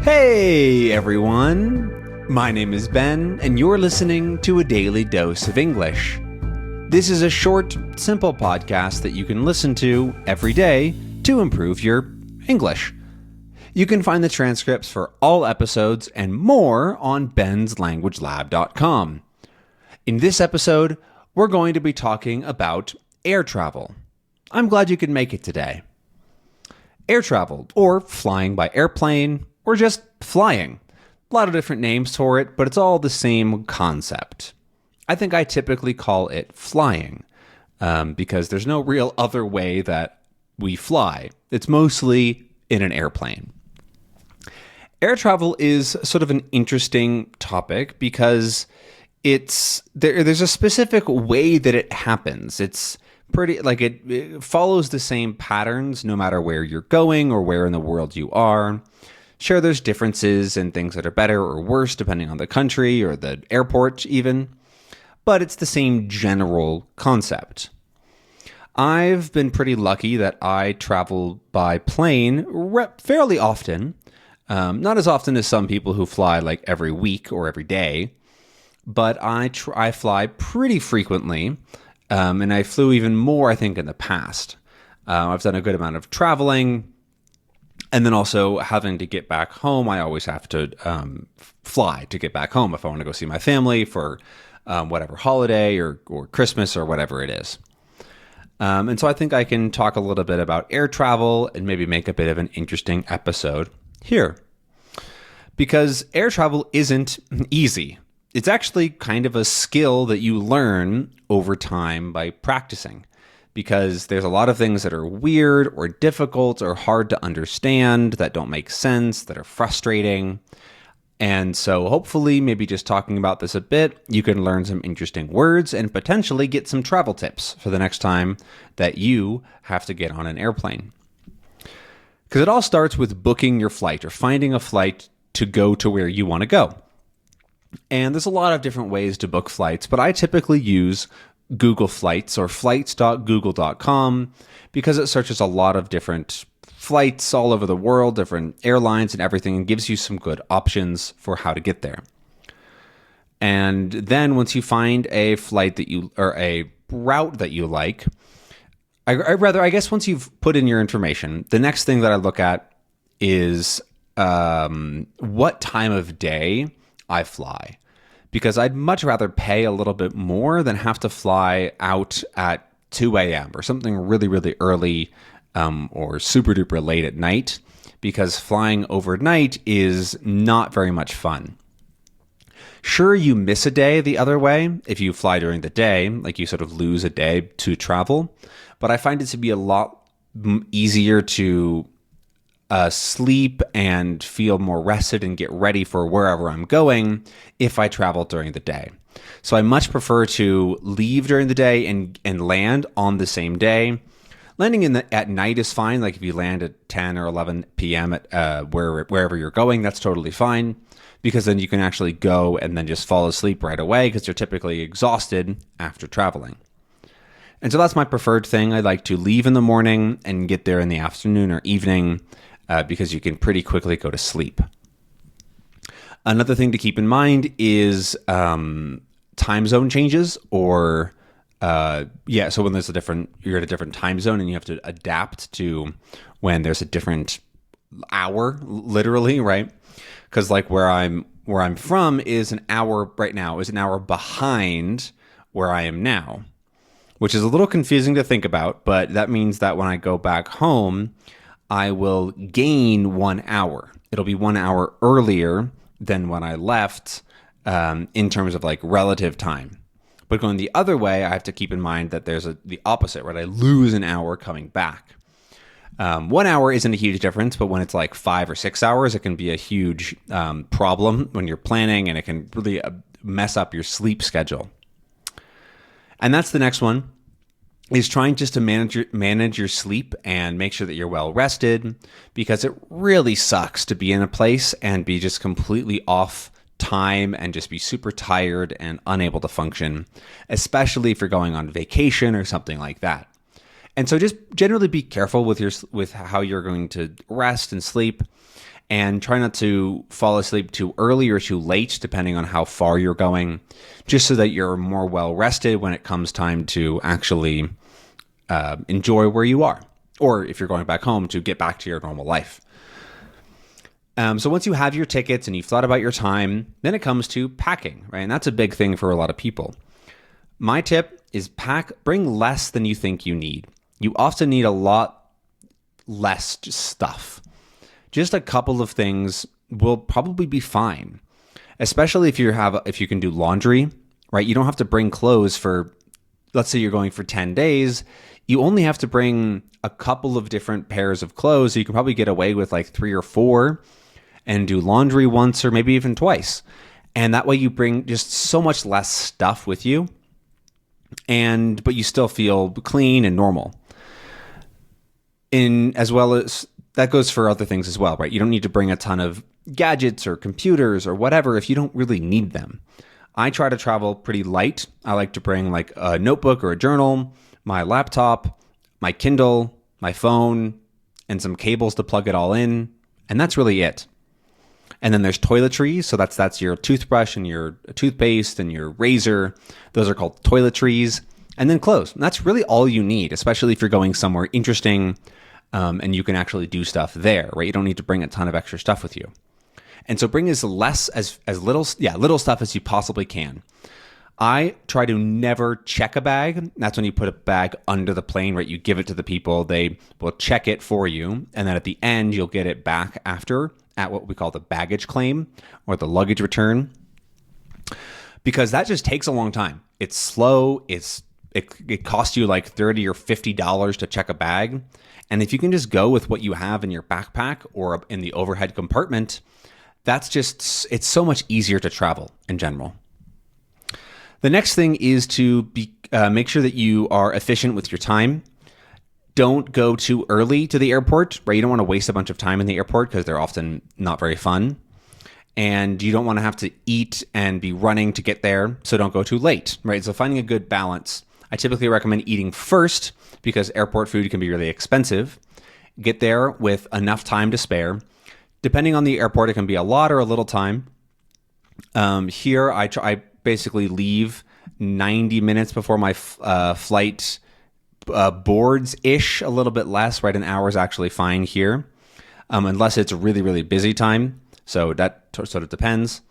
Hey everyone, my name is Ben, and you're listening to A Daily Dose of English. This is a short, simple podcast that you can listen to every day to improve your English. You can find the transcripts for all episodes and more on benslanguagelab.com. In this episode, we're going to be talking about air travel. I'm glad you could make it today. Air travel, or flying by airplane, or just flying. A lot of different names for it, but it's all the same concept. I think I typically call it flying, because there's no real other way that we fly. It's mostly in an airplane. Air travel is sort of an interesting topic because there's a specific way that it happens. It's pretty it follows the same patterns no matter where you're going or where in the world you are. Sure, there's differences and things that are better or worse depending on the country or the airport even, but it's the same general concept. I've been pretty lucky that I travel by plane fairly often, not as often as some people who fly like every week or every day, but I fly pretty frequently. And I flew even more, I think, in the past. I've done a good amount of traveling. And then also having to get back home, I always have to fly to get back home if I want to go see my family for whatever holiday or Christmas or whatever it is. And so I think I can talk a little bit about air travel and maybe make a bit of an interesting episode here. Because air travel isn't easy. It's actually kind of a skill that you learn over time by practicing, because there's a lot of things that are weird or difficult or hard to understand, that don't make sense, that are frustrating. And so hopefully maybe just talking about this a bit, you can learn some interesting words and potentially get some travel tips for the next time that you have to get on an airplane. Because it all starts with booking your flight or finding a flight to go to where you want to go. And there's a lot of different ways to book flights, but I typically use Google Flights or flights.google.com because it searches a lot of different flights all over the world, different airlines and everything, and gives you some good options for how to get there. And then once you find a flight or a route that you like, I guess once you've put in your information, the next thing that I look at is what time of day I fly, because I'd much rather pay a little bit more than have to fly out at 2 a.m. or something really, really early or super duper late at night, because flying overnight is not very much fun. Sure, you miss a day the other way if you fly during the day, like you sort of lose a day to travel, but I find it to be a lot easier to sleep and feel more rested and get ready for wherever I'm going if I travel during the day. So I much prefer to leave during the day and land on the same day. Landing at night is fine. Like if you land at 10 or 11 p.m. at wherever you're going, that's totally fine, because then you can actually go and then just fall asleep right away because you're typically exhausted after traveling. And so that's my preferred thing. I like to leave in the morning and get there in the afternoon or evening, because you can pretty quickly go to sleep. Another thing to keep in mind is time zone changes, or so when you're at a different time zone and you have to adapt to when there's a different hour, literally, right? Because like where I'm from is an hour right now, is an hour behind where I am now, which is a little confusing to think about, but that means that when I go back home, I will gain 1 hour. It'll be 1 hour earlier than when I left in terms of like relative time. But going the other way, I have to keep in mind that there's the opposite, right? I lose an hour coming back. 1 hour isn't a huge difference, but when it's like 5 or 6 hours, it can be a huge problem when you're planning, and it can really mess up your sleep schedule. And that's the next one. Is trying just to manage your sleep and make sure that you're well rested, because it really sucks to be in a place and be just completely off time and just be super tired and unable to function, especially if you're going on vacation or something like that. And so just generally be careful with how you're going to rest and sleep. And try not to fall asleep too early or too late, depending on how far you're going, just so that you're more well rested when it comes time to actually enjoy where you are. Or if you're going back home, to get back to your normal life. So once you have your tickets and you've thought about your time, then it comes to packing, right? And that's a big thing for a lot of people. My tip is bring less than you think you need. You often need a lot less stuff. Just a couple of things will probably be fine, especially if you can do laundry, right? You don't have to bring clothes for, let's say you're going for 10 days. You only have to bring a couple of different pairs of clothes. So you can probably get away with like 3 or 4 and do laundry once or maybe even twice. And that way you bring just so much less stuff with you, but you still feel clean and normal. As well as that goes for other things as well, right? You don't need to bring a ton of gadgets or computers or whatever if you don't really need them. I try to travel pretty light. I like to bring like a notebook or a journal, my laptop, my Kindle, my phone, and some cables to plug it all in. And that's really it. And then there's toiletries. So that's your toothbrush and your toothpaste and your razor. Those are called toiletries. And then clothes. And that's really all you need, especially if you're going somewhere interesting and you can actually do stuff there, right? You don't need to bring a ton of extra stuff with you. And so bring as little stuff as you possibly can. I try to never check a bag. That's when you put a bag under the plane, right? You give it to the people. They will check it for you. And then at the end, you'll get it back after at what we call the baggage claim or the luggage return. Because that just takes a long time. It's slow. It costs you like $30 or $50 to check a bag. And if you can just go with what you have in your backpack or in the overhead compartment, it's so much easier to travel in general. The next thing is to make sure that you are efficient with your time. Don't go too early to the airport, right? You don't want to waste a bunch of time in the airport because they're often not very fun. And you don't want to have to eat and be running to get there, so don't go too late, right? So finding a good balance. I typically recommend eating first because airport food can be really expensive. Get there with enough time to spare. Depending on the airport, it can be a lot or a little time. Here, I basically leave 90 minutes before my flight boards-ish, a little bit less, right? An hour is actually fine here, unless it's a really, really busy time. So that sort of depends.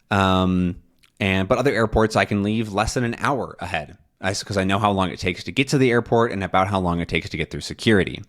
But other airports, I can leave less than an hour ahead because I know how long it takes to get to the airport and about how long it takes to get through security.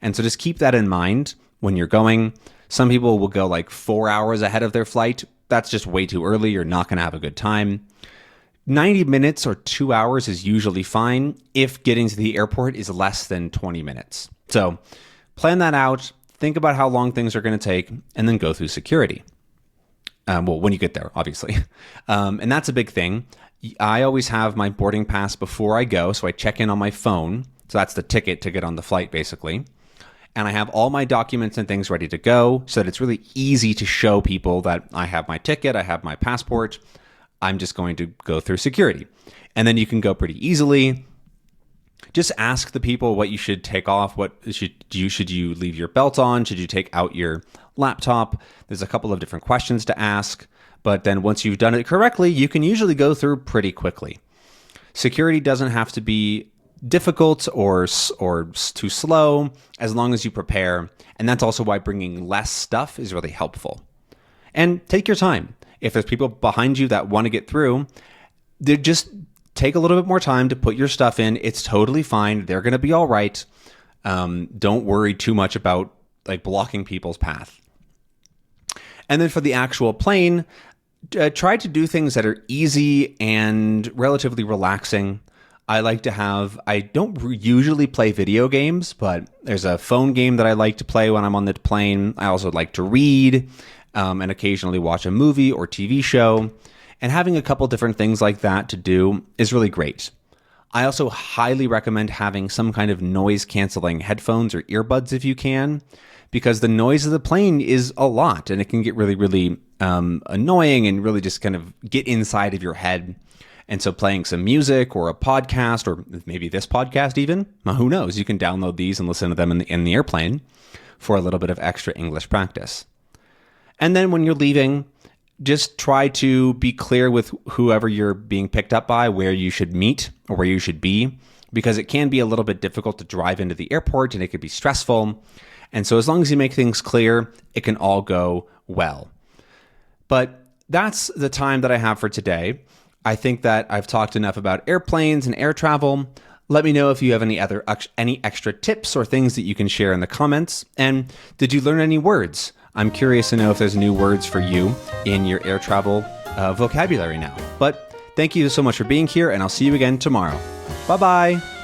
And so just keep that in mind when you're going. Some people will go like 4 hours ahead of their flight. That's just way too early. You're not going to have a good time. 90 minutes or 2 hours is usually fine if getting to the airport is less than 20 minutes. So plan that out. Think about how long things are going to take and then go through security. When you get there, obviously. And that's a big thing. I always have my boarding pass before I go. So I check in on my phone. So that's the ticket to get on the flight, basically. And I have all my documents and things ready to go so that it's really easy to show people that I have my ticket, I have my passport. I'm just going to go through security. And then you can go pretty easily. Just ask the people what you should take off. Should you leave your belt on? Should you take out your laptop? There's a couple of different questions to ask. But then once you've done it correctly, you can usually go through pretty quickly. Security doesn't have to be difficult or too slow as long as you prepare. And that's also why bringing less stuff is really helpful. And take your time. If there's people behind you that want to get through, they just take a little bit more time to put your stuff in. It's totally fine. They're going to be all right. Don't worry too much about like blocking people's path. And then for the actual plane, try to do things that are easy and relatively relaxing. I don't usually play video games, but there's a phone game that I like to play when I'm on the plane. I also like to read and occasionally watch a movie or TV show. And having a couple different things like that to do is really great. I also highly recommend having some kind of noise canceling headphones or earbuds if you can, because the noise of the plane is a lot and it can get really, really annoying and really just kind of get inside of your head. And so playing some music or a podcast or maybe this podcast even, who knows, you can download these and listen to them in the airplane for a little bit of extra English practice. And then when you're leaving, just try to be clear with whoever you're being picked up by where you should meet or where you should be, because it can be a little bit difficult to drive into the airport and it could be stressful. And so as long as you make things clear, it can all go well. But that's the time that I have for today. I think that I've talked enough about airplanes and air travel. Let me know if you have any extra tips or things that you can share in the comments. And did you learn any words? I'm curious to know if there's new words for you in your air travel vocabulary now. But thank you so much for being here, and I'll see you again tomorrow. Bye-bye.